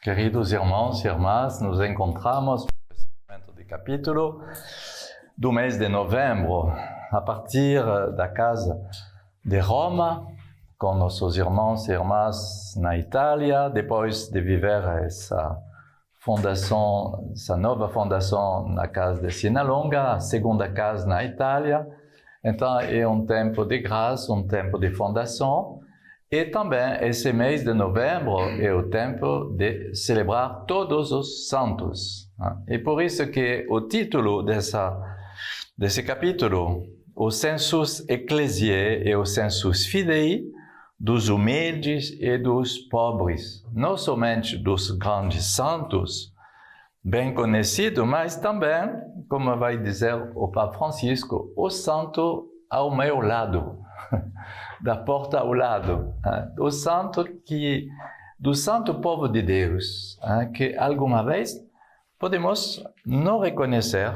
Queridos irmãos e irmãs, nos encontramos no encerramento do capítulo do mês de novembro, a partir da casa de Roma, com nossos irmãos e irmãs na Itália, depois de viver essa fundação, essa nova fundação na casa de Sinalonga, a segunda casa na Itália. Então é um tempo de graça, um tempo de fundação. E também esse mês de novembro é o tempo de celebrar todos os santos. E por isso que o título desse capítulo, o Sensus Ecclesiae e o Sensus Fidei, dos humildes e dos pobres. Não somente dos grandes santos, bem conhecidos, mas também, como vai dizer o Papa Francisco, o santo ao meu lado. Da porta ao lado, do santo povo de Deus, que alguma vez podemos não reconhecer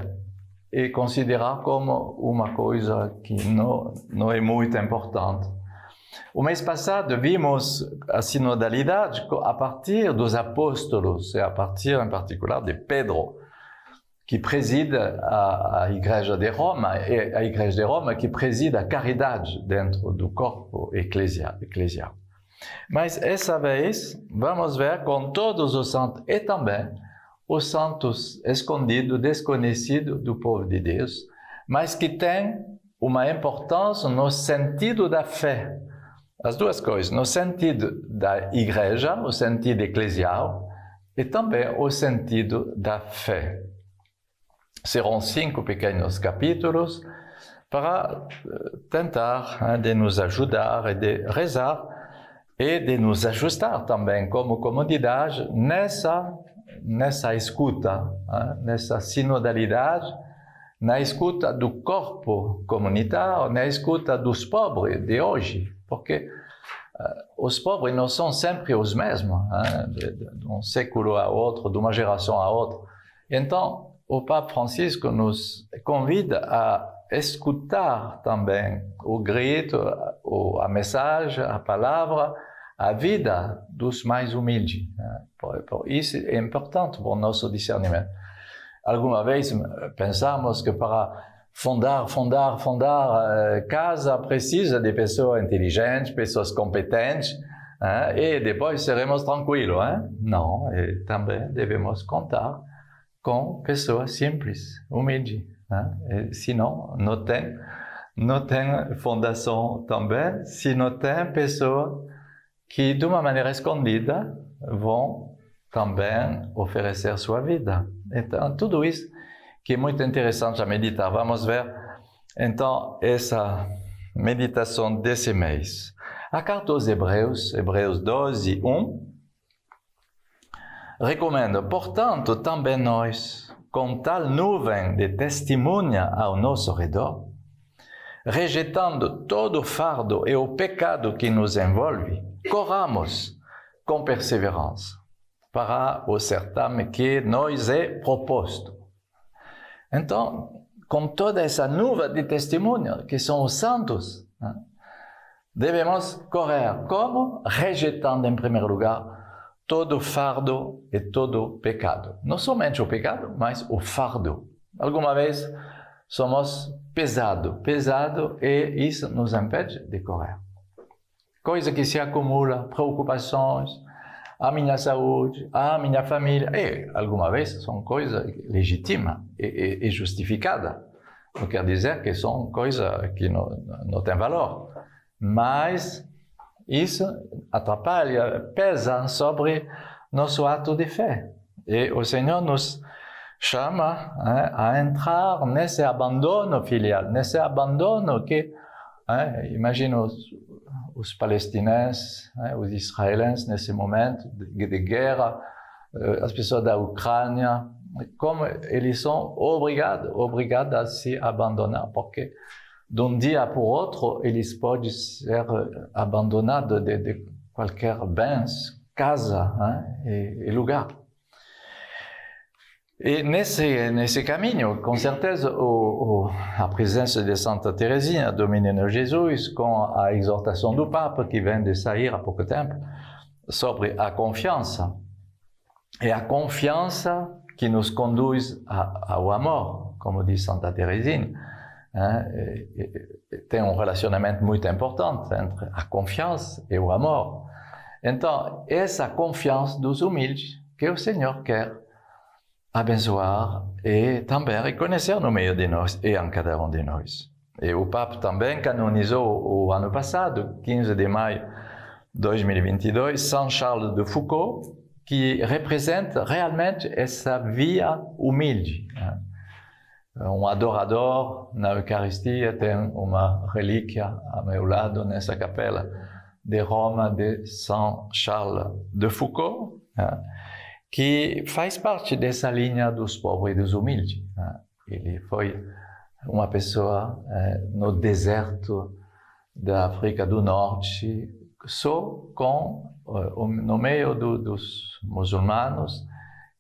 e considerar como uma coisa que não é muito importante. O mês passado vimos a sinodalidade a partir dos apóstolos, e a partir em particular de Pedro, que preside a Igreja de Roma, e a Igreja de Roma que preside a caridade dentro do corpo eclesial. Mas essa vez vamos ver com todos os santos e também os santos escondidos, desconhecidos do povo de Deus, mas que têm uma importância no sentido da fé. As duas coisas, no sentido da Igreja, o sentido eclesial, e também o sentido da fé. Serão 5 pequenos capítulos para tentar de nos ajudar e de rezar e de nos ajustar também como comunidade nessa escuta, nessa sinodalidade, na escuta do corpo comunitário, na escuta dos pobres de hoje, porque os pobres não são sempre os mesmos, de um século a outro, de uma geração a outra. Então, o Papa Francisco nos convida a escutar também o grito, a mensagem, a palavra, a vida dos mais humildes. Por isso é importante para o nosso discernimento. Alguma vez pensamos que para fundar casa precisa de pessoas inteligentes, pessoas competentes, e depois seremos tranquilos. Não, também devemos contar com pessoas simples, humildes. Senão, não tem fundação também, se não tem pessoas que, de uma maneira escondida, vão também oferecer sua vida. Então, tudo isso que é muito interessante a meditar. Vamos ver, então, essa meditação desse mês. A carta aos Hebreus, Hebreus 12, 1, recomendo, portanto, também nós, com tal nuvem de testemunha ao nosso redor, rejeitando todo o fardo e o pecado que nos envolve, corramos com perseverança para o certame que nos é proposto. Então, com toda essa nuvem de testemunha, que são os santos, devemos correr. Como? Rejeitando, em primeiro lugar, todo fardo e todo pecado. Não somente o pecado, mas o fardo. Alguma vez somos pesado e isso nos impede de correr. Coisa que se acumula, preocupações, a minha saúde, a minha família, e alguma vez são coisas legítimas e justificadas. Não quer dizer que são coisas que não têm valor, mas isso atrapalha, pesa sobre nosso ato de fé. E o Senhor nos chama a entrar nesse abandono filial, nesse abandono que, imagino os palestineses, os israelenses nesse momento de guerra, as pessoas da Ucrânia, como eles são obrigados a se abandonar, porque de um dia para o outro, eles podem ser abandonados de qualquer bens, casa e lugar. E nesse caminho, com certeza, a presença de Santa Teresinha do Menino Jesus, com a exortação do Papa, que vem de sair há pouco tempo, sobre a confiança. e a confiança que nos conduz ao amor, como diz Santa Teresinha. Tem um relacionamento muito importante entre a confiança e o amor. Então, essa confiança dos humildes que o Senhor quer abençoar e também reconhecer no meio de nós e em cada um de nós. E o Papa também canonizou o ano passado, 15 de maio de 2022, São Charles de Foucault, que representa realmente essa via humilde. Um adorador na Eucaristia tem uma relíquia a meu lado nessa capela de Roma de São Charles de Foucault, que faz parte dessa linha dos pobres e dos humildes. Ele foi uma pessoa no deserto da África do Norte, só no meio dos muçulmanos,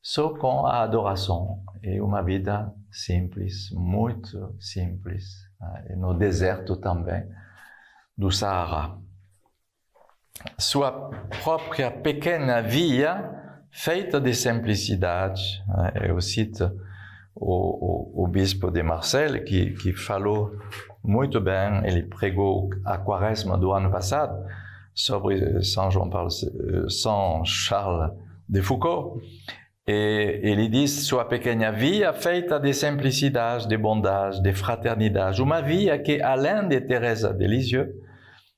só com a adoração e uma vida simples, muito simples, e no deserto também do Saara. Sua própria pequena via, feita de simplicidade. Eu cito o bispo de Marseille, que falou muito bem, ele pregou a quaresma do ano passado sobre São Charles de Foucault, e ele diz: sua pequena via feita de simplicidade, de bondade, de fraternidade, uma via que, além de Teresa de Lisieux,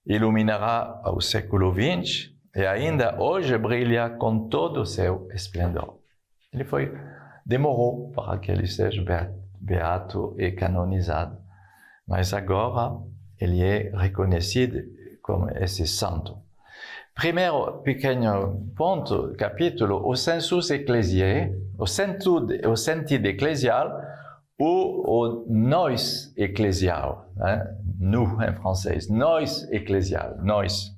iluminará ao século XX e ainda hoje brilha com todo o seu esplendor. Demorou para que ele seja beato e canonizado, mas agora ele é reconhecido como esse santo. Primeiro pequeno ponto, capítulo, o sensus ecclesiae, o sentido eclesial, ou o nós eclesial, nous em francês, nós eclesial, nós,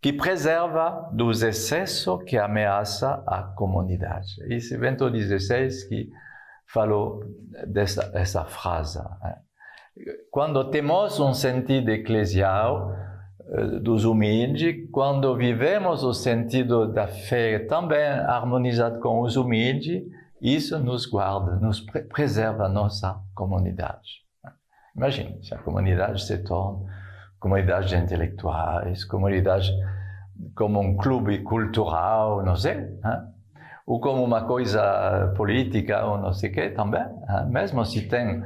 que preserva dos excessos que ameaça a comunidade. Esse Bento XVI que falou dessa frase. Quando temos um sentido eclesial dos humildes, quando vivemos o sentido da fé também harmonizado com os humildes, isso nos guarda, nos preserva a nossa comunidade. Imagine, se a comunidade se torna comunidade de intelectuais, comunidade como um clube cultural, não sei, ou como uma coisa política, ou não sei o que também, mesmo se tem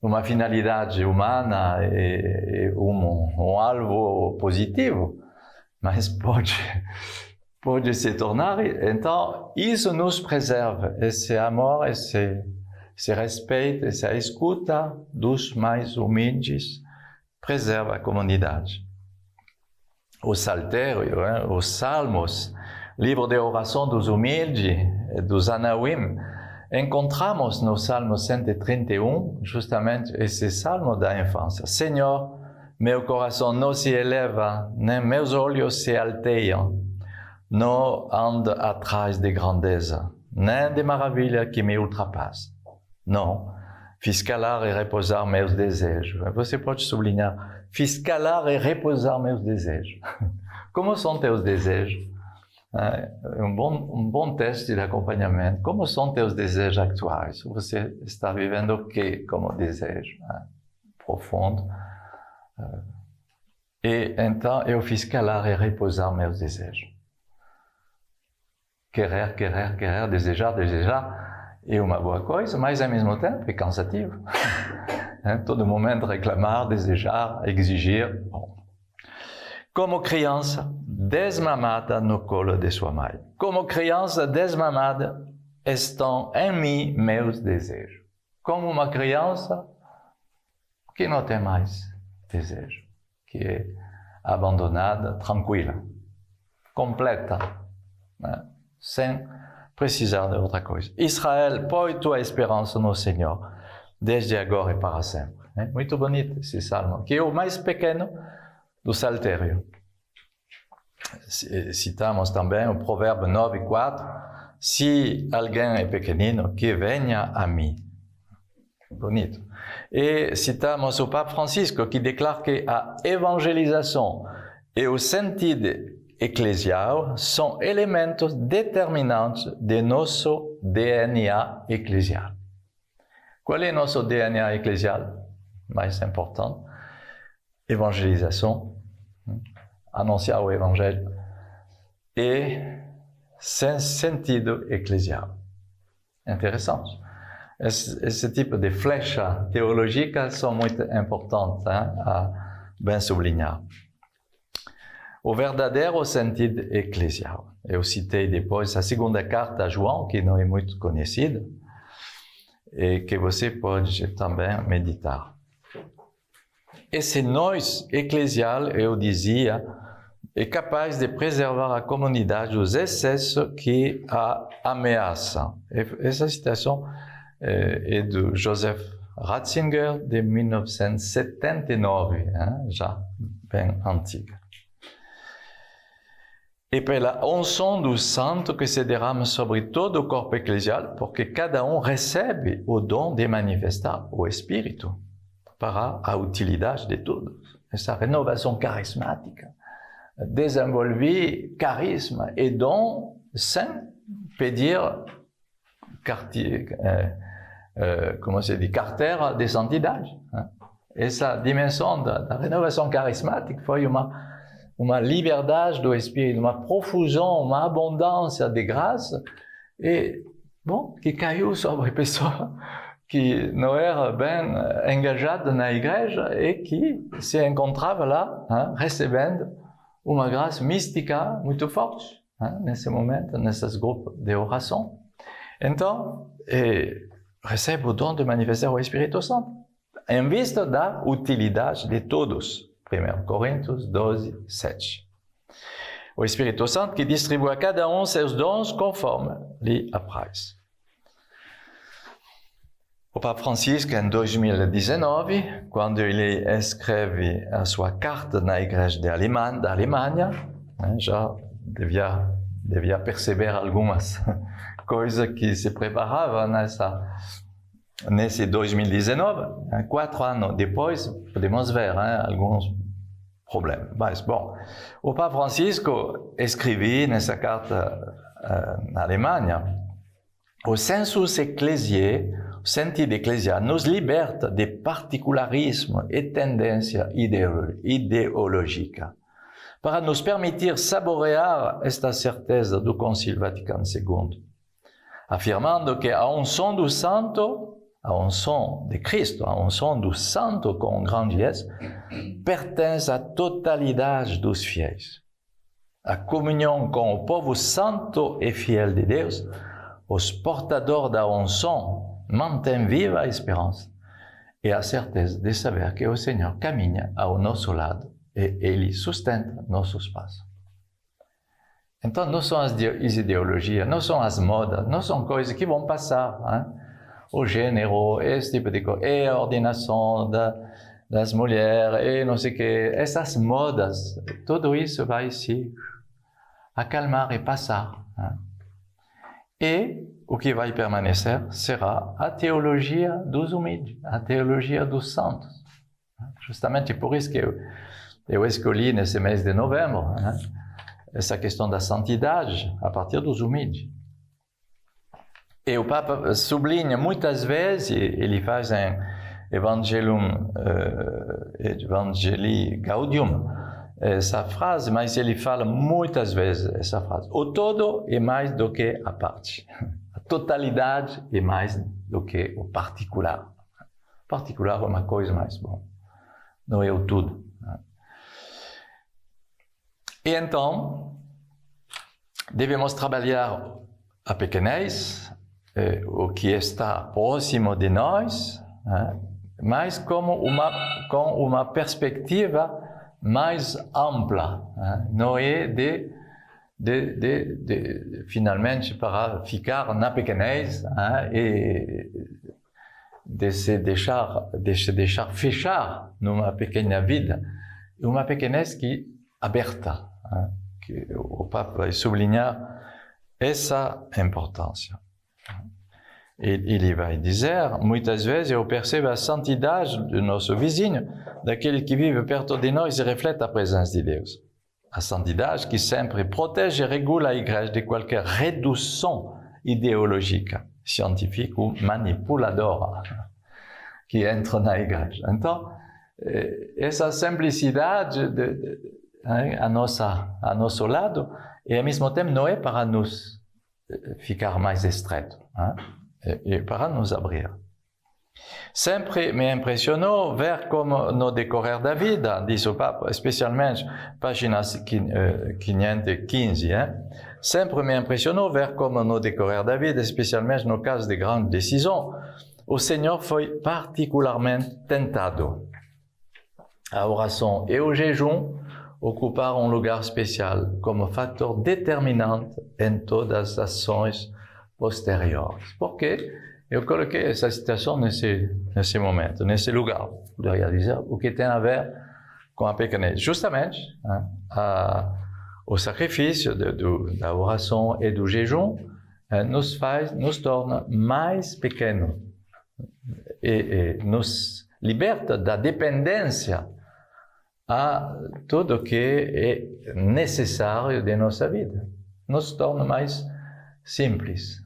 uma finalidade humana e um alvo positivo, mas pode se tornar. Então, isso nos preserva, esse amor, esse respeito, essa escuta dos mais humildes, preserva a comunidade. O Saltério, os Salmos, livro de oração dos humildes, dos Anawim, encontramos no Salmo 131, justamente esse salmo da infância. Senhor, meu coração não se eleva, nem meus olhos se alteiam, não ando atrás de grandeza, nem de maravilha que me ultrapasse. Não, fiz calar e repousar meus desejos. Você pode sublinhar, fiz calar e repousar meus desejos. Como são teus desejos? Um bom teste de acompanhamento. Como são teus desejos atuais? Você está vivendo o que como desejo? Profundo. E então eu fiz calar e repousar meus desejos. Querer, desejar é uma boa coisa, mas ao mesmo tempo é cansativo. Todo momento reclamar, desejar, exigir. Bom. Como criança desmamada no colo de sua mãe. Como criança desmamada estão em mim meus desejos. Como uma criança que não tem mais desejo, que é abandonada, tranquila, completa, sem precisar de outra coisa. Israel, põe tua esperança no Senhor, desde agora e para sempre. Muito bonito esse salmo, que é o mais pequeno do Saltério. Citamos também o provérbio 9:4, se alguém é pequenino, que venha a mim. Bonito. E citamos o Papa Francisco, que declara que a evangelização é o sentido eclesial são elementos determinantes de nosso DNA eclesial. Qual é nosso DNA eclesial? Mais importante, evangelização, anunciar o evangelho e sentido eclesial. Interessante. Esse tipo de flecha teológica são muito importantes a bem sublinhar. O verdadeiro sentido eclesial. Eu citei depois a segunda carta a João, que não é muito conhecida, e que você pode também meditar. Esse nós eclesial, eu dizia, é capaz de preservar a comunidade dos excessos que a ameaçam. Essa citação é do Joseph Ratzinger, de 1979, já bem antiga. E pela unção do santo que se derrama sobre todo o corpo eclesial, porque cada recebe o dom de manifestar o Espírito para a utilidade de todos. Essa renovação carismática. Desenvolver carisma e dom sem pedir carteira de santidade. Essa dimensão da renovação carismática foi uma liberdade do Espírito, uma profusão, uma abundância de graça, e, que caiu sobre a pessoa que não era bem engajada na igreja e que se encontrava lá, recebendo uma graça mística muito forte, nesse momento, nesses grupos de oração. Então, recebe o dom de manifestar o Espírito Santo, em vista da utilidade de todos. 1 Coríntios 12, 7. O Espírito Santo que distribui a cada seus dons conforme lhe apraz. O Papa Francisco, em 2019, quando ele escreve a sua carta na Igreja da Alemanha, já devia perceber algumas coisas que se preparavam nesse 2019. 4 anos depois, podemos ver alguns problemas. Mas, o Papa Francisco escreveu nessa carta na Alemanha: o sensus ecclesiae, o sentido eclesial, nos liberta de particularismo e tendência ideológica, para nos permitir saborear esta certeza do Concílio Vaticano II, afirmando que a unção do Santo, a unção de Cristo, a unção do Santo com grande S, pertence à totalidade dos fiéis. A comunhão com o povo santo e fiel de Deus, os portadores da unção, mantém viva a esperança e a certeza de saber que o Senhor caminha ao nosso lado e Ele sustenta nossos passos. Então, não são as ideologias, não são as modas, não são coisas que vão passar. O gênero, esse tipo de coisa, e a ordenação das mulheres, e não sei o que, essas modas, tudo isso vai se acalmar e passar. E o que vai permanecer será a teologia dos humildes, a teologia dos santos. Justamente por isso que eu escolhi nesse mês de novembro essa questão da santidade a partir dos humildes. E o Papa sublinha muitas vezes, ele faz em Evangelii Gaudium essa frase, mas ele fala muitas vezes essa frase: o todo é mais do que a parte. A totalidade é mais do que o particular. O particular é uma coisa mais bom, não é o tudo. E então, devemos trabalhar a pequenez, o que está próximo de nós, mas com uma perspectiva mais ampla, não é finalmente para ficar na pequenez e de se deixar fechar numa pequena vida, uma pequenez que aberta, que o Papa vai sublinhar essa importância. Ele vai dizer: muitas vezes eu percebo a santidade do nosso vizinho, daquele que vive perto de nós e reflete a presença de Deus. a santidade que sempre protege e regula a igreja de qualquer redução ideológica, científica ou manipuladora que entra na igreja. Então, essa simplicidade a nosso lado, e ao mesmo tempo não é para nos ficar mais estreito, é para nos abrir. Sempre me impressionou ver como no decorrer da vida, diz o Papa, especialmente página 515, sempre me impressionou ver como no decorrer da vida, especialmente no caso de grandes decisões, o Senhor foi particularmente tentado. A oração e o jejum ocuparam um lugar especial como fator determinante em todas as ações posteriores. Por quê? Eu coloquei essa citação nesse momento, nesse lugar. Poderia dizer o que tem a ver com a pequenez. Justamente, o sacrifício da oração e do jejum nos torna mais pequenos e nos liberta da dependência a tudo que é necessário de nossa vida. Nos torna mais simples,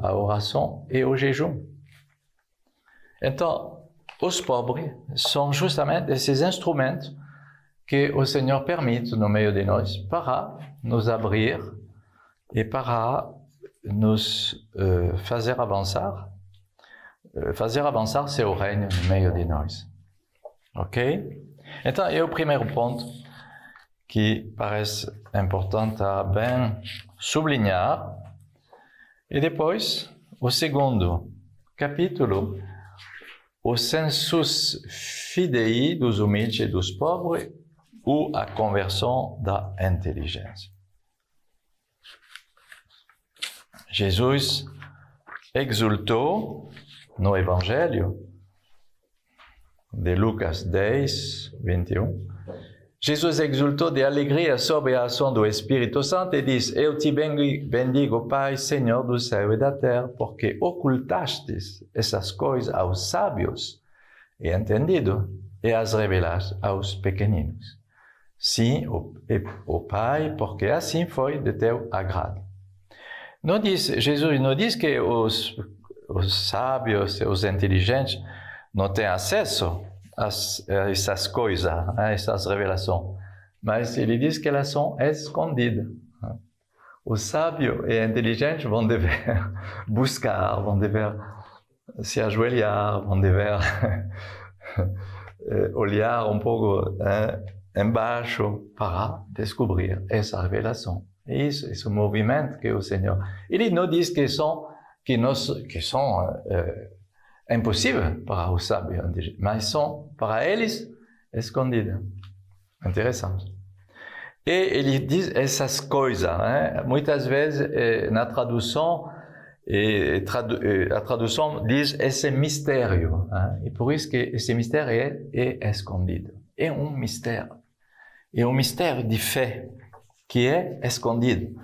a oração e o jejum. Então, os pobres são justamente esses instrumentos que o Senhor permite no meio de nós para nos abrir e para nos fazer avançar seu reino no meio de nós. Ok? Então, é o primeiro ponto que parece importante a bem sublinhar. E depois, o segundo capítulo, o sensus fidei dos humildes e dos pobres, ou a conversão da inteligência. Jesus exultou no Evangelho de Lucas 10, 21. Jesus exultou de alegria sobre a ação do Espírito Santo e diz: Eu te bendigo, Pai, Senhor do céu e da terra, porque ocultastes essas coisas aos sábios e entendidos e as revelaste aos pequeninos. Sim, o Pai, porque assim foi de teu agrado. Jesus não diz que os sábios e os inteligentes não têm acesso a essas coisas, a essas revelações, mas ele diz que elas são escondidas. Os sábios e inteligentes vão dever buscar, vão dever se ajoelhar, vão dever olhar um pouco embaixo para descobrir essa revelação. É isso, esse movimento que o Senhor... Ele não diz que são impossíveis para os sábios, mas são, para eles, escondidas. Interessante. E ele diz essas coisas. Muitas vezes, na tradução, a tradução diz esse mistério. E por isso que esse mistério é escondido. É um mistério. É um mistério de fé que é escondido.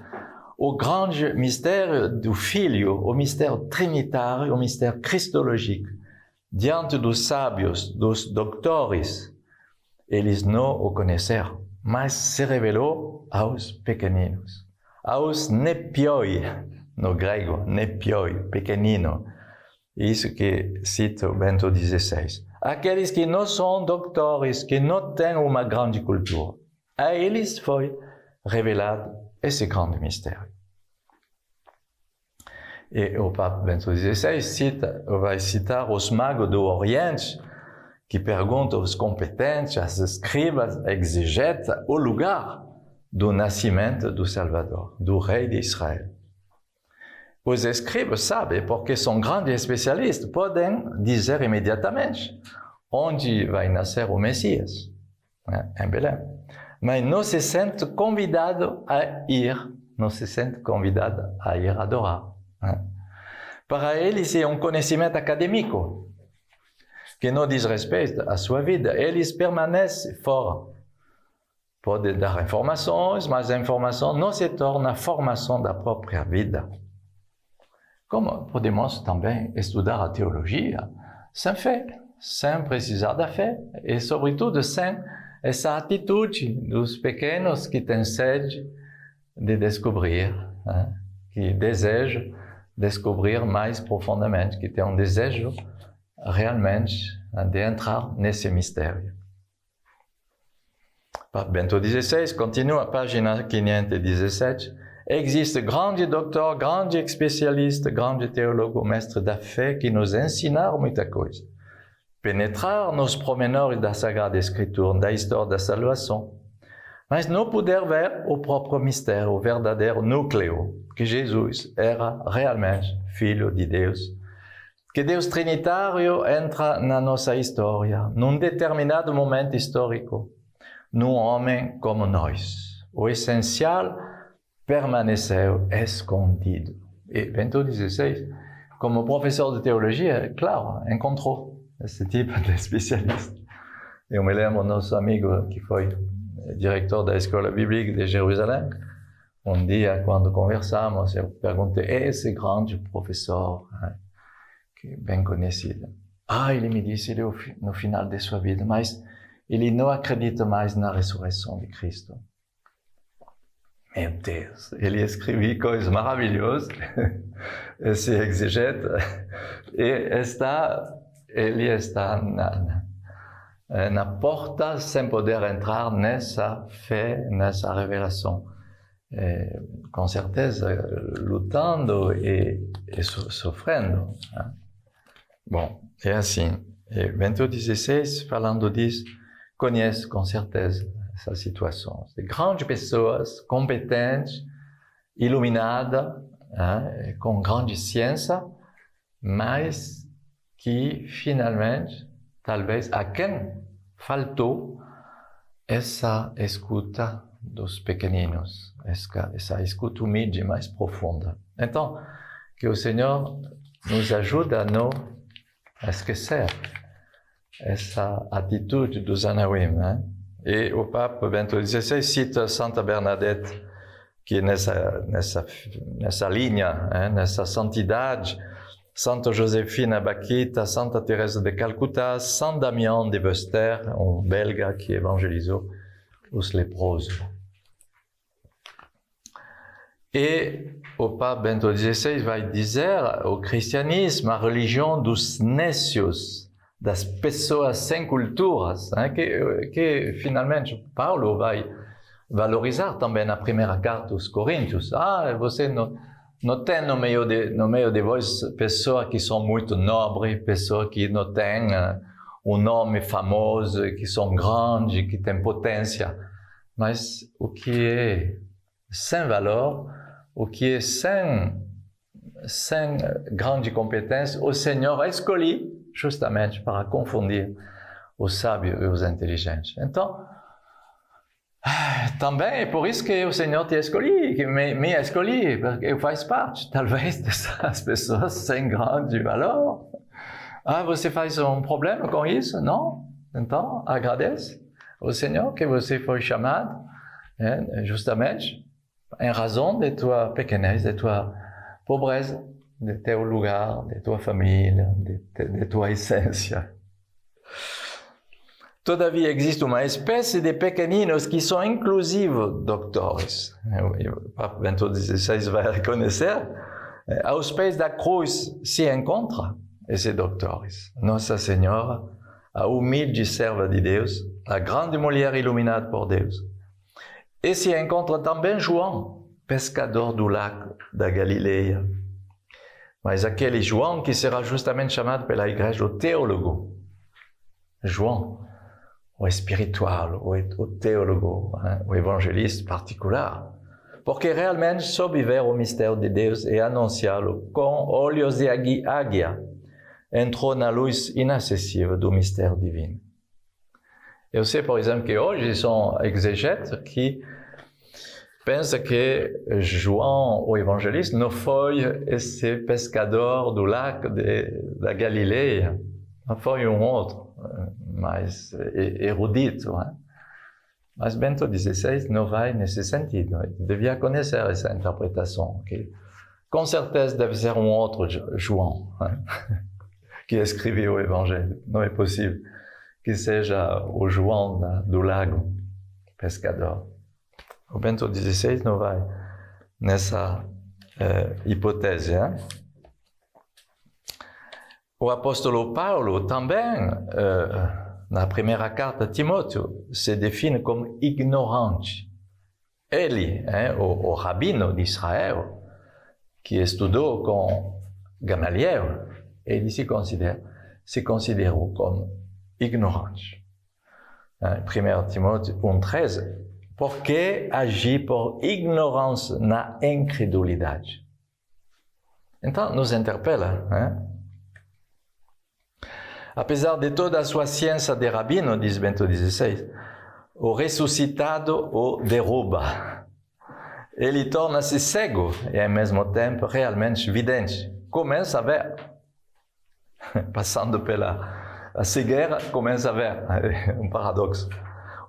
O grande mistério do Filho, o mistério trinitário, o mistério cristológico, diante dos sábios, dos doutores, eles não o conheceram, mas se revelou aos pequeninos, aos nepioi, no grego, nepioi, pequenino. Isso que cita o Bento XVI. Aqueles que não são doutores, que não têm uma grande cultura, a eles foi revelado esse grande mistério. E o Papa Bento XVI vai citar os magos do Oriente, que perguntam aos competentes, aos escribas, exegetas, o lugar do nascimento do Salvador, do Rei de Israel. Os escribas sabem, porque são grandes especialistas, podem dizer imediatamente onde vai nascer o Messias, em Belém. Mas não se sente convidado a ir, não se sente convidado a ir adorar. Para eles é um conhecimento acadêmico que não diz respeito à sua vida. Eles permanecem fora. Pode dar informações, mas a informação não se torna a formação da própria vida. Como podemos também estudar a teologia sem fé, sem precisar da fé e, sobretudo, sem essa atitude dos pequenos que têm sede de descobrir, que desejam descobrir mais profundamente, que têm um desejo realmente de entrar nesse mistério. Bento XVI continua, página 517. Existe grande doutor, grande especialista, grande teólogo, mestre da fé que nos ensinaram muita coisa. Penetrar nos pormenores da Sagrada Escritura, da história da salvação, mas não poder ver o próprio mistério, o verdadeiro núcleo, que Jesus era realmente Filho de Deus, que Deus Trinitário entra na nossa história, num determinado momento histórico, num homem como nós. O essencial permaneceu escondido. E Bento XVI, como professor de teologia, claro, encontrou esse tipo de especialista. Eu me lembro nosso amigo que foi diretor da Escola Bíblica de Jerusalém. Um dia, quando conversamos, eu perguntei, esse grande professor, que é bem conhecido. Ele me disse, ele no final de sua vida, mas ele não acredita mais na ressurreição de Cristo. Meu Deus, ele escrevia coisas maravilhosas, esse exegeta, e ele está na porta sem poder entrar nessa fé, nessa revelação. Com certeza, lutando e sofrendo. Bom, é assim. Bento XVI, falando disso, conhece com certeza essa situação. De grandes pessoas competentes, iluminadas, com grande ciência, mas que finalmente, talvez a quem faltou essa escuta dos pequeninos, essa escuta humilde mais profunda. Então, que o Senhor nos ajude a não esquecer essa atitude dos Anawim. E o Papa Bento XVI cita Santa Bernadette, que nessa linha, nessa santidade, Santa Josefina Bakhita, Santa Teresa de Calcutá, Saint Damien de Vester, um belga que evangelizou os leprosos. E o Papa Bento XVI vai dizer o cristianismo, a religião dos nécios, das pessoas sem culturas, que finalmente Paulo vai valorizar também na primeira carta aos Coríntios. Você não tem no meio de vós pessoas que são muito nobres, pessoas que não têm um nome famoso, que são grandes, que têm potência. Mas o que é sem valor, o que é sem grande competência, o Senhor escolhe justamente para confundir os sábios e os inteligentes. Então, também é por isso que o Senhor te escolhe, que me escolhe, porque eu faço parte, talvez, dessas pessoas sem grande valor. Você faz um problema com isso? Não? Então, agradece ao Senhor que você foi chamado, justamente, em razão de tua pequenez, de tua pobreza, de teu lugar, de tua família, de tua essência. Todavia, existe uma espécie de pequeninos que são inclusivos doutores. O Papa Bento XVI vai reconhecer. Aos pés da cruz se encontram esses doutores. Nossa Senhora, a humilde serva de Deus, a grande mulher iluminada por Deus. E se encontra também João, pescador do lago da Galileia. Mas aquele João que será justamente chamado pela igreja o teólogo. João, o espiritual, o teólogo, o evangelista particular. Porque realmente soube ver o mistério de Deus e anunciá-lo com olhos de águia. Entrou na luz inacessível do mistério divino. Eu sei, por exemplo, que hoje são exegetas que pensam que João, o evangelista, não foi esse pescador do lago da Galileia, não foi um outro, mais erudito. Mas Bento XVI não vai nesse sentido. Ele devia conhecer essa interpretação, que com certeza deve ser um outro João que escreveu o Evangelho. Não é possível que seja o João do Lago, pescador. O Bento XVI não vai nessa hipótese. O apóstolo Paulo também, na primeira carta a Timóteo, se define como ignorante. Ele, o rabino de Israel, que estudou com Gamaliel, ele se considerou como ignorante. 1 Timóteo 1,13, porque agir por ignorância na incredulidade. Então, nos interpela, Apesar de toda a sua ciência de rabino, diz Bento XVI, o ressuscitado o derruba. Ele torna-se cego e, ao mesmo tempo, realmente vidente. Começa a ver. Passando pela cegueira, começa a ver. Um paradoxo.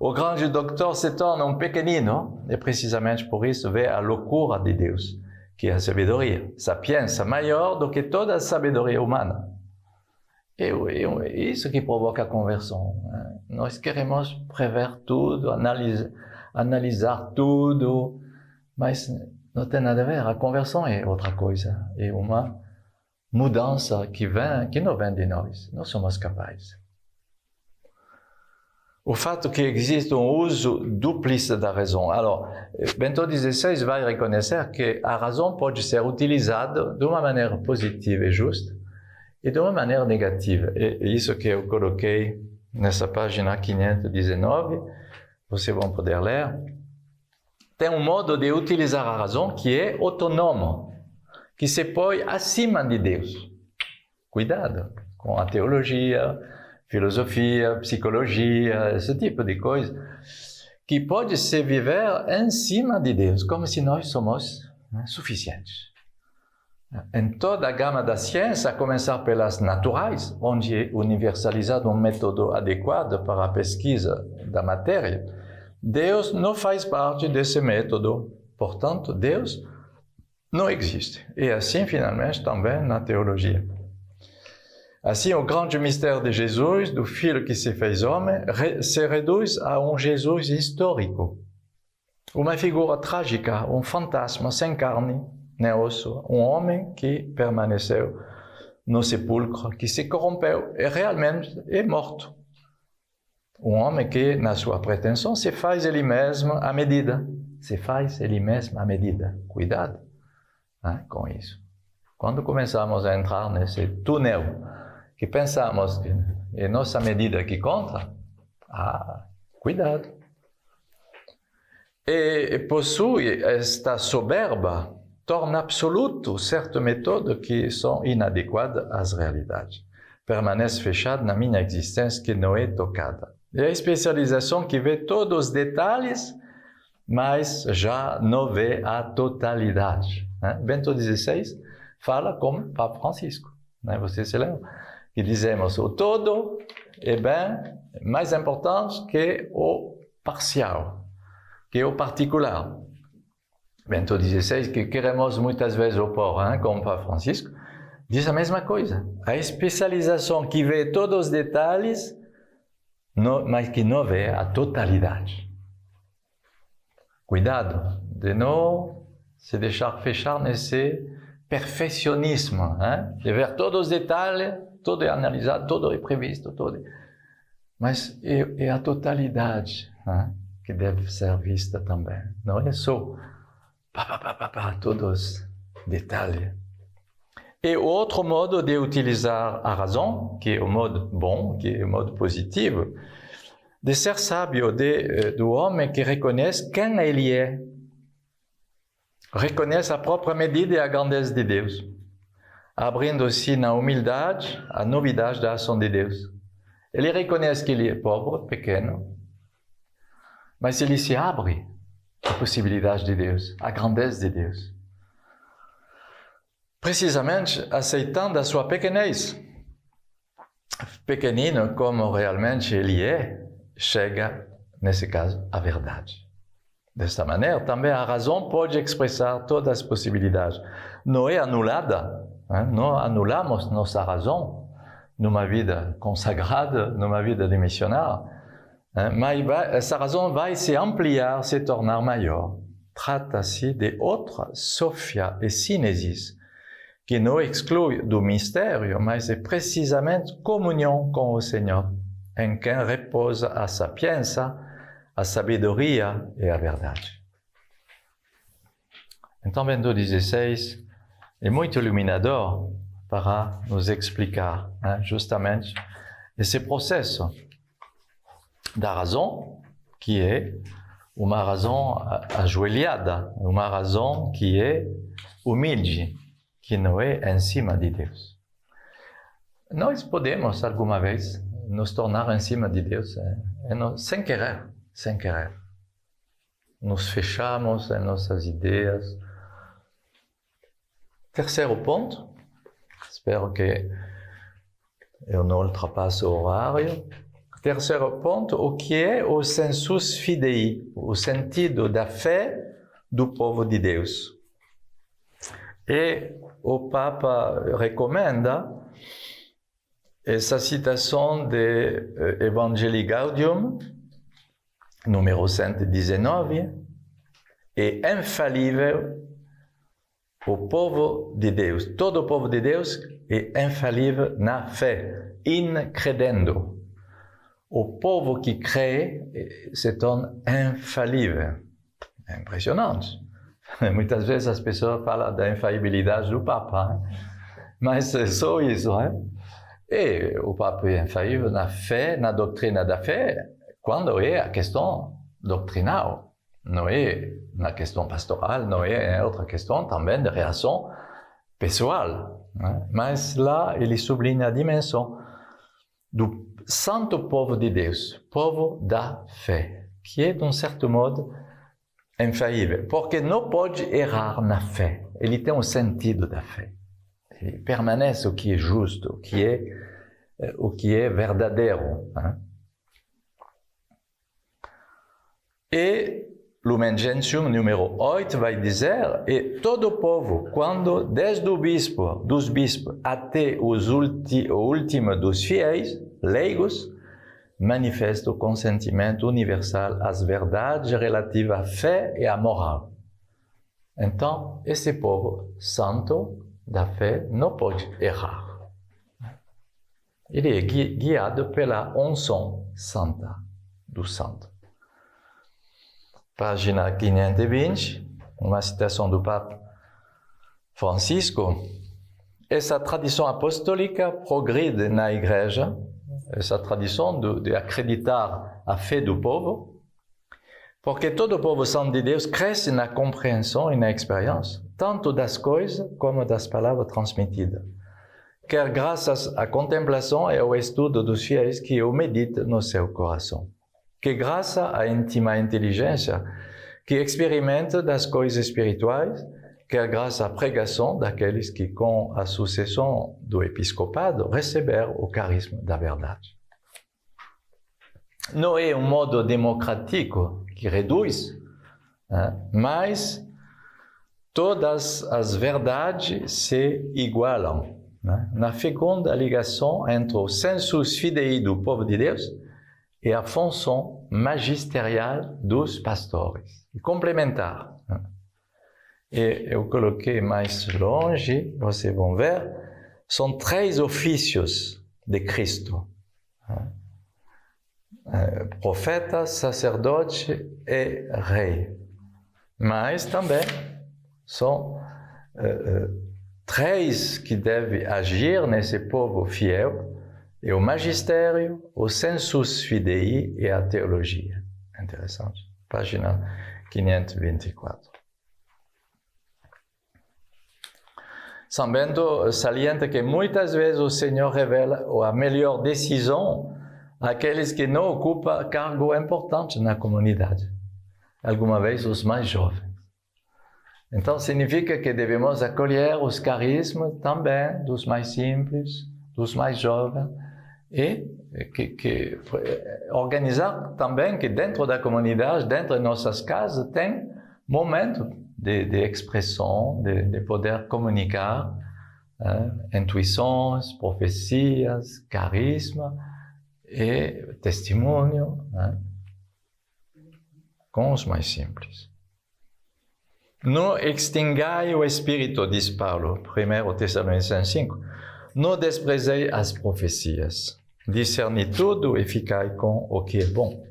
O grande doutor se torna um pequenino e, precisamente por isso, vê a loucura de Deus, que é a sabedoria. Sapiência maior do que toda a sabedoria humana. É isso que provoca a conversão. Nós queremos prever tudo, analisar tudo, mas não tem nada a ver. A conversão é outra coisa. É uma mudança que não vem de nós. Nós somos capazes. O fato que existe um uso duplice da razão. Alors, Bento XVI vai reconhecer que a razão pode ser utilizada de uma maneira positiva e justa, e de uma maneira negativa. É isso que eu coloquei nessa página 519, vocês vão poder ler. Tem um modo de utilizar a razão que é autônomo, que se põe acima de Deus. Cuidado com a teologia, filosofia, psicologia, esse tipo de coisa, que pode se viver em cima de Deus, como se nós somos suficientes. Em toda a gama da ciência, a começar pelas naturais, onde é universalizado um método adequado para a pesquisa da matéria, Deus não faz parte desse método. Portanto, Deus não existe. E assim, finalmente, também na teologia. Assim, o grande mistério de Jesus, do Filho que se fez homem, se reduz a um Jesus histórico. Uma figura trágica, um fantasma sem carne, nem osso, um homem que permaneceu no sepulcro, que se corrompeu e realmente é morto. Um homem que, na sua pretensão, se faz ele mesmo à medida. Se faz ele mesmo à medida. Cuidado com isso. Quando começamos a entrar nesse túnel, que pensamos que é nossa medida que conta, cuidado. E possui esta soberba, torna absoluto certos métodos que são inadequadas às realidades. Permanece fechado na minha existência que não é tocada. E a especialização que vê todos os detalhes, mas já não vê a totalidade. Bento XVI fala como Papa Francisco. Vocês se lembram? Que dizemos o todo é bem mais importante que o parcial, que o particular. Bento XVI, que queremos muitas vezes opor, como Papa Francisco, diz a mesma coisa. A especialização que vê todos os detalhes, mas que não vê a totalidade. Cuidado de não se deixar fechar nesse perfeccionismo, de ver todos os detalhes, tudo é analisado, tudo é previsto, tudo. Mas é a totalidade que deve ser vista também. Não é só todos os detalhes. E outro modo de utilizar a razão, que é o modo bom, que é o modo positivo, de ser sábio, do homem que reconhece quem ele é, reconhece a própria medida e a grandeza de Deus, abrindo-se na humildade a novidade da ação de Deus. Ele reconhece que ele é pobre, pequeno, mas ele se abre à possibilidade de Deus, à grandeza de Deus. Precisamente aceitando a sua pequenez. Pequenino como realmente ele é, chega, nesse caso, à verdade. Desta maneira, também a razão pode expressar todas as possibilidades. Não é anulada, não anulamos nossa razão, numa vida consagrada, numa vida de missionário, mas essa razão vai se ampliar, se tornar maior. Trata-se de outra Sophia e Synesis, que não exclui do mistério, mas é precisamente comunhão com o Senhor, em quem repousa a sapiência, a sabedoria e a verdade. Então, Bento XVI é muito iluminador para nos explicar justamente esse processo da razão, que é uma razão ajoelhada, uma razão que é humilde, que não é em cima de Deus. Nós podemos, alguma vez, nos tornar em cima de Deus, sem querer. Nos fechamos em nossas ideias. Terceiro ponto, espero que eu não ultrapasse o horário. Terceiro ponto, o que é o sensus fidei, o sentido da fé do povo de Deus. E o Papa recomenda essa citação de Evangelii Gaudium, número 119, é infalível o povo de Deus. Todo o povo de Deus é infalível na fé, in credendo. O povo que crê se torna infalível. É impressionante. Muitas vezes as pessoas falam da infalibilidade do Papa, mas é só isso. E o Papa é infalível na fé, na doutrina da fé, quando é a questão doutrinal. Não é na questão pastoral, não é em outra questão também de reação pessoal. Mas lá ele sublinha a dimensão do santo povo de Deus, povo da fé, que é, de um certo modo, infalível, porque não pode errar na fé. Ele tem um sentido da fé. Ele permanece o que é justo, o que é verdadeiro. E Lumen Gentium, número 8, vai dizer, e todo o povo, quando, desde o bispo, dos bispos até o último dos fiéis, leigos, manifesta o consentimento universal às verdades relativas à fé e à moral. Então, esse povo santo da fé não pode errar. Ele é guiado pela unção santa do santo. Página 520, uma citação do Papa Francisco. Essa tradição apostólica progride na Igreja, essa tradição de acreditar a fé do povo, porque todo o povo santo de Deus cresce na compreensão e na experiência, tanto das coisas como das palavras transmitidas, quer graças à contemplação e ao estudo dos fiéis que o meditam no seu coração, que graças à íntima inteligência que experimenta das coisas espirituais, quer graças à pregação daqueles que, com a sucessão do episcopado, receberam o carisma da verdade. Não é um modo democrático que reduz, mas todas as verdades se igualam na fecunda ligação entre o sensus fidei do povo de Deus e a função magisterial dos pastores, complementar. E eu coloquei mais longe, vocês vão ver, são 3 ofícios de Cristo. Profeta, sacerdote e rei. Mas também são 3 que devem agir nesse povo fiel, é o magistério, o sensus fidei e a teologia. Interessante. Página 524. São Bento salienta que muitas vezes o Senhor revela a melhor decisão àqueles que não ocupam cargo importante na comunidade. Alguma vez os mais jovens. Então significa que devemos acolher os carismas também dos mais simples, dos mais jovens, e que organizar também que dentro da comunidade, dentro de nossas casas, tem momento de expressão, de poder comunicar intuições, profecias, carisma e testemunho, com os mais simples. Não extingai o espírito, diz Paulo, 1 Tessalonicenses 5. Não desprezei as profecias. Discerni tudo e ficai com o que é bom.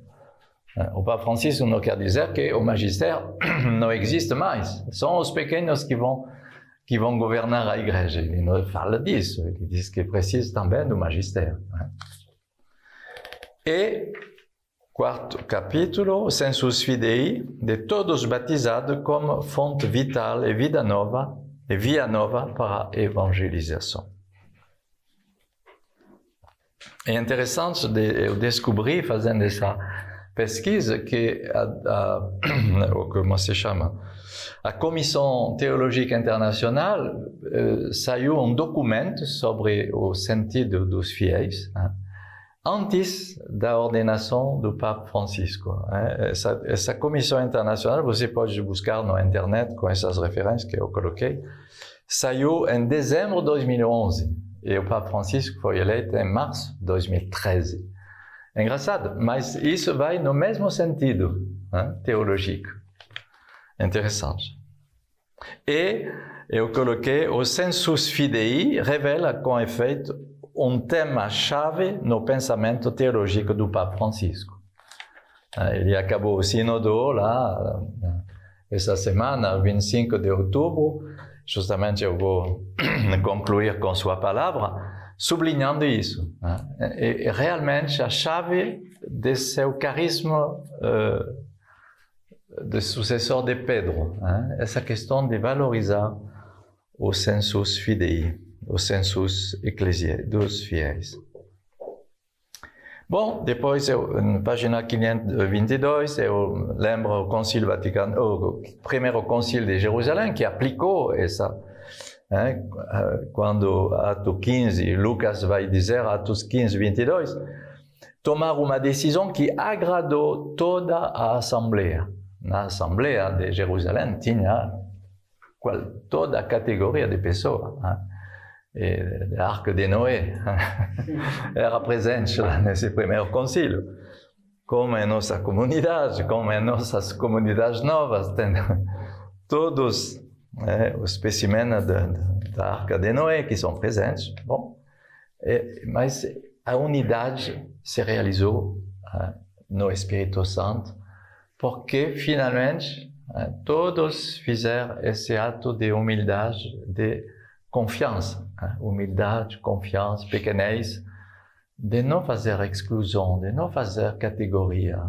O Papa Francisco não quer dizer que o magistério não existe mais. São os pequenos que vão governar a igreja. Ele não fala disso. Ele diz que precisa também do magistério. E, quarto capítulo, sensus fidei, de todos batizados como fonte vital e vida nova, e via nova para a evangelização. É interessante, eu descobri, fazendo essa pesquisa, que como se chama? A Comissão Teológica Internacional saiu um documento sobre o sentido dos fiéis, antes da ordenação do Papa Francisco. Essa Comissão Internacional, você pode buscar na internet com essas referências que eu coloquei, saiu em dezembro de 2011. E o Papa Francisco foi eleito em março de 2013. É engraçado, mas isso vai no mesmo sentido teológico. Interessante. E eu coloquei o sensus fidei revela com efeito um tema-chave no pensamento teológico do Papa Francisco. Ele acabou o sínodo lá, essa semana, 25 de outubro. Justamente eu vou concluir com sua palavra, sublinhando isso. E realmente a chave de seu carisma de sucessor de Pedro, essa questão de valorizar o sensus fidei, o sensus eclesial dos fiéis. Bom, depois, na página 522, eu lembro o Concílio Vaticano, o primeiro Concílio de Jerusalém, que aplicou essa, quando Atos 15, Lucas vai dizer, Atos 15, 22, tomaram uma decisão que agradou toda a Assembleia. Na Assembleia de Jerusalém tinha toda a categoria de pessoas. Da Arca de Noé era presente lá nesse primeiro concílio, como em nossa comunidade, como em nossas comunidades novas, tem todos os espécimenes da Arca de Noé que são presentes. Bom, mas a unidade se realizou no Espírito Santo, porque finalmente todos fizeram esse ato de humildade, de confiança, humildade, confiança, pequenez, de não fazer exclusão, de não fazer categoria.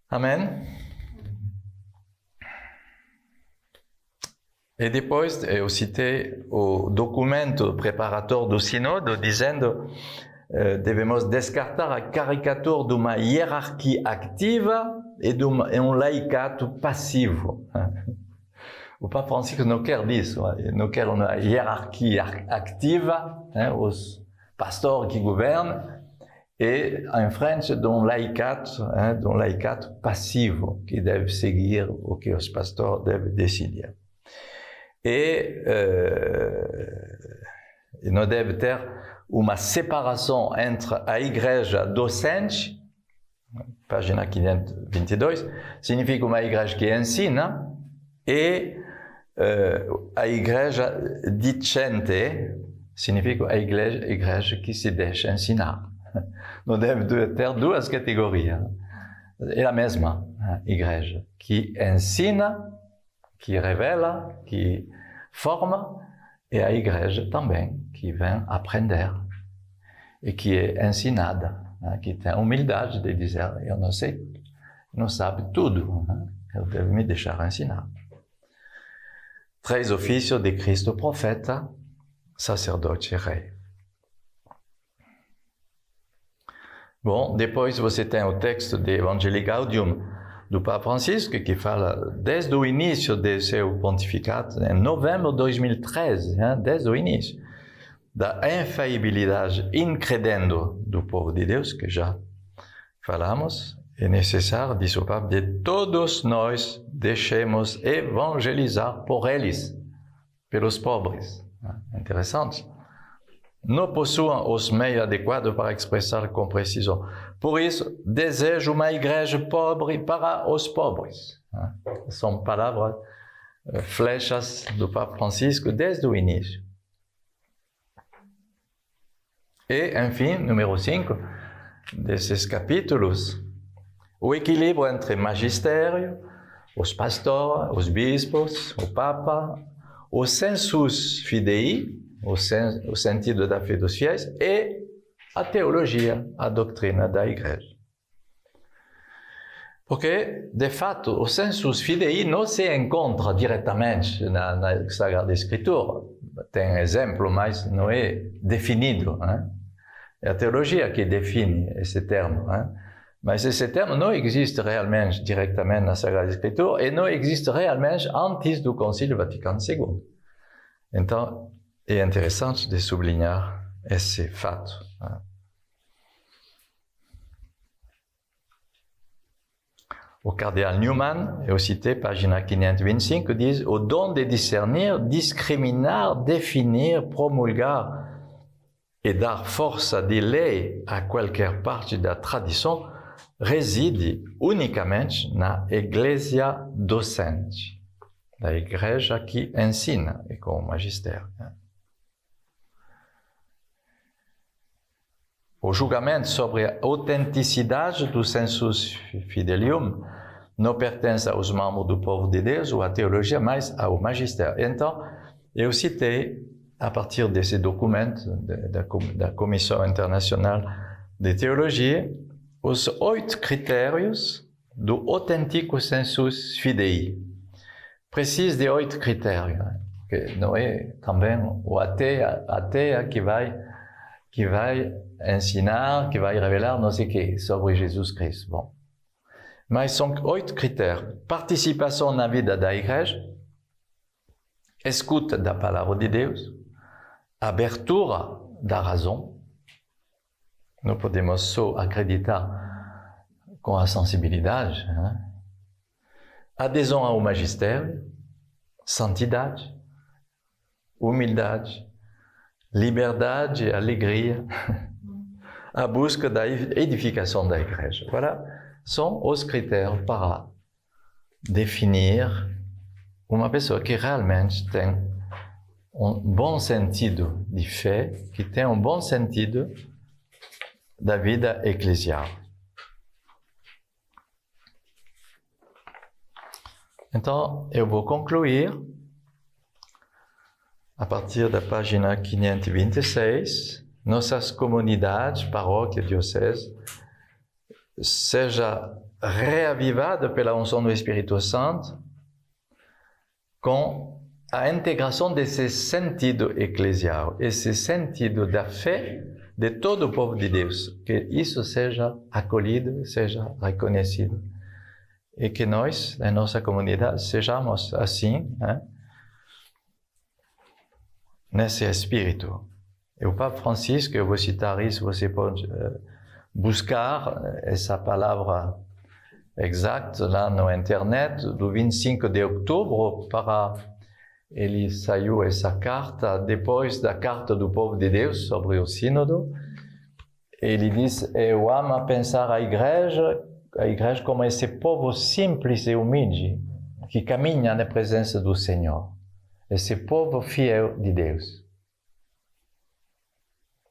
Amém? E depois eu citei o documento preparatório do Sínodo, dizendo devemos descartar a caricatura de uma hierarquia ativa e de um laicato passivo. O Papa Francisco não quer disso, não quer uma hierarquia ativa, os pastores que governam, e em frente de um laicato passivo, que deve seguir o que os pastores devem decidir. E não deve ter uma separação entre a igreja docente, página 522, significa uma igreja que ensina, e a igreja dicente significa a igreja que se deixa ensinar. Não deve ter duas categorias. É a mesma igreja que ensina, que revela, que forma, e a igreja também que vem aprender e que é ensinada, que tem a humildade de dizer: eu não sei, não sabe tudo, eu devo me deixar ensinar. 3 ofícios de Cristo profeta, sacerdote e rei. Bom, depois você tem o texto de Evangelii Gaudium do Papa Francisco, que fala desde o início de seu pontificado, em novembro de 2013, desde o início, da infalibilidade incredendo do povo de Deus, que já falamos. É necessário, diz o Papa, de todos nós deixemos evangelizar por eles. pelos pobres. Interessante. Não possuem os meios adequados para expressar com precisão. Por isso, desejo uma igreja pobre para os pobres. São palavras, flechas do Papa Francisco desde o início. E, enfim, número 5 desses capítulos, o equilíbrio entre magistério, os pastores, os bispos, o Papa, o sensus fidei, o sentido da fé dos fiéis, e a teologia, a doutrina da Igreja. Porque, de fato, o sensus fidei não se encontra diretamente na Sagrada Escritura. Tem exemplo, mas não é definido. É a teologia que define esse termo. Mas esse termo não existe realmente diretamente na Sagrada Escritura e não existe realmente antes do Concílio Vaticano II. Então, é interessante de sublinhar esse fato. O cardeal Newman, eu citei, página 525, diz: o dom de discernir, discriminar, definir, promulgar e dar força de lei a qualquer parte da tradição reside unicamente na Igreja docente, da Igreja que ensina e com o magistério. O julgamento sobre a autenticidade do sensus fidelium não pertence aos membros do povo de Deus ou à teologia, mas ao magistério. Então, eu citei, a partir desse documento da Comissão Internacional de Teologia, os 8 critérios do autêntico sensus fidei. Precisa de 8 critérios, porque não é também o ateu que vai ensinar, que vai revelar não sei o que sobre Jesus Cristo. Bom. Mas são 8 critérios. Participação na vida da igreja, escuta da palavra de Deus, abertura da razão. Não podemos só acreditar com a sensibilidade. Adesão ao magistério, santidade, humildade, liberdade, alegria, a busca da edificação da igreja. Voilà, são os critérios para definir uma pessoa que realmente tem um bom sentido de fé, que tem um bom sentido da vida eclesial. Então, eu vou concluir a partir da página 526. Nossas comunidades, paróquia, diocese, seja reavivada pela unção do Espírito Santo com a integração desse sentido eclesial, esse sentido da fé de todo o povo de Deus, que isso seja acolhido, seja reconhecido. E que nós, na nossa comunidade, sejamos assim, nesse espírito. E o Papa Francisco, eu vou citar isso, você pode buscar essa palavra exata lá na internet, do 25 de outubro, ele saiu essa carta depois da carta do povo de Deus sobre o sínodo. Ele diz: eu amo pensar a igreja como esse povo simples e humilde que caminha na presença do Senhor, esse povo fiel de Deus.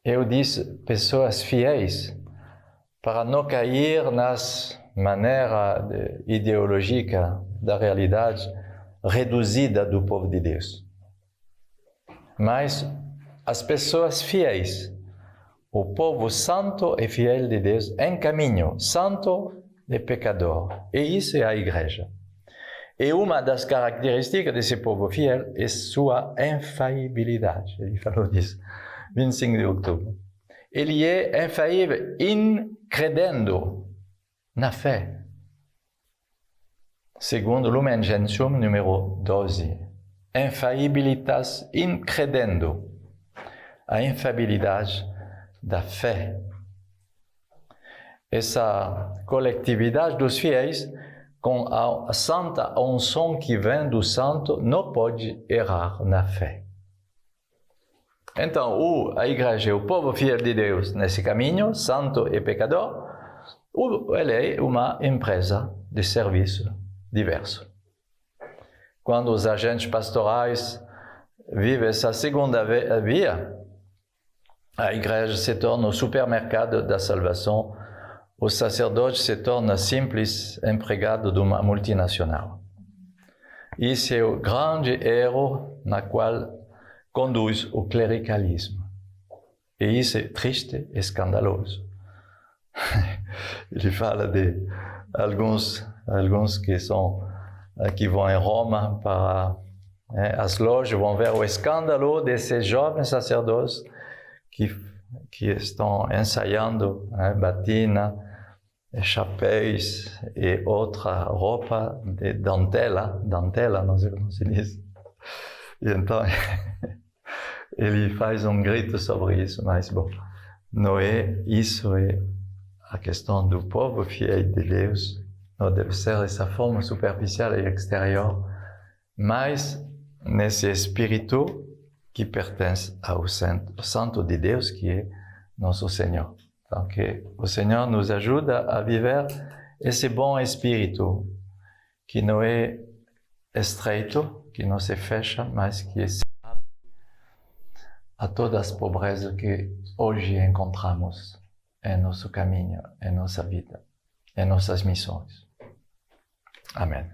Eu disse pessoas fiéis para não cair nas maneiras ideológicas da realidade reduzida do povo de Deus. Mas as pessoas fiéis, o povo santo e fiel de Deus em caminho, santo e pecador. E isso é a igreja. E uma das características desse povo fiel é sua infalibilidade. Ele falou disso, 25 de outubro. Ele é infailível incredendo na fé. Segundo Lumen Gentium, número 12. Infalibilitas incredendo. A infalibilidade da fé. Essa coletividade dos fiéis com a santa unção que vem do santo, não pode errar na fé. Então, a igreja, o povo fiel de Deus nesse caminho, santo e pecador, ela é uma empresa de serviço diverso. Quando os agentes pastorais vivem essa segunda via, a igreja se torna o supermercado da salvação, o sacerdote se torna simples empregado de uma multinacional. Isso é o grande erro na qual conduz o clericalismo. E isso é triste e escandaloso. Ele fala de alguns que vão em Roma para as lojas, vão ver o escândalo desses jovens sacerdotes que estão ensaiando batina, chapéus e outra roupa de dentela, não sei como se diz. E então ele faz um grito sobre isso, mas bom, não é isso, é a questão do povo fiel de Deus, não deve ser essa forma superficial e exterior, mas nesse espírito que pertence ao Santo de Deus, que é nosso Senhor. Então, que o Senhor nos ajuda a viver esse bom espírito, que não é estreito, que não se fecha, mas que se abre a todas as pobrezas que hoje encontramos em nosso caminho, em nossa vida, em nossas missões. Amém.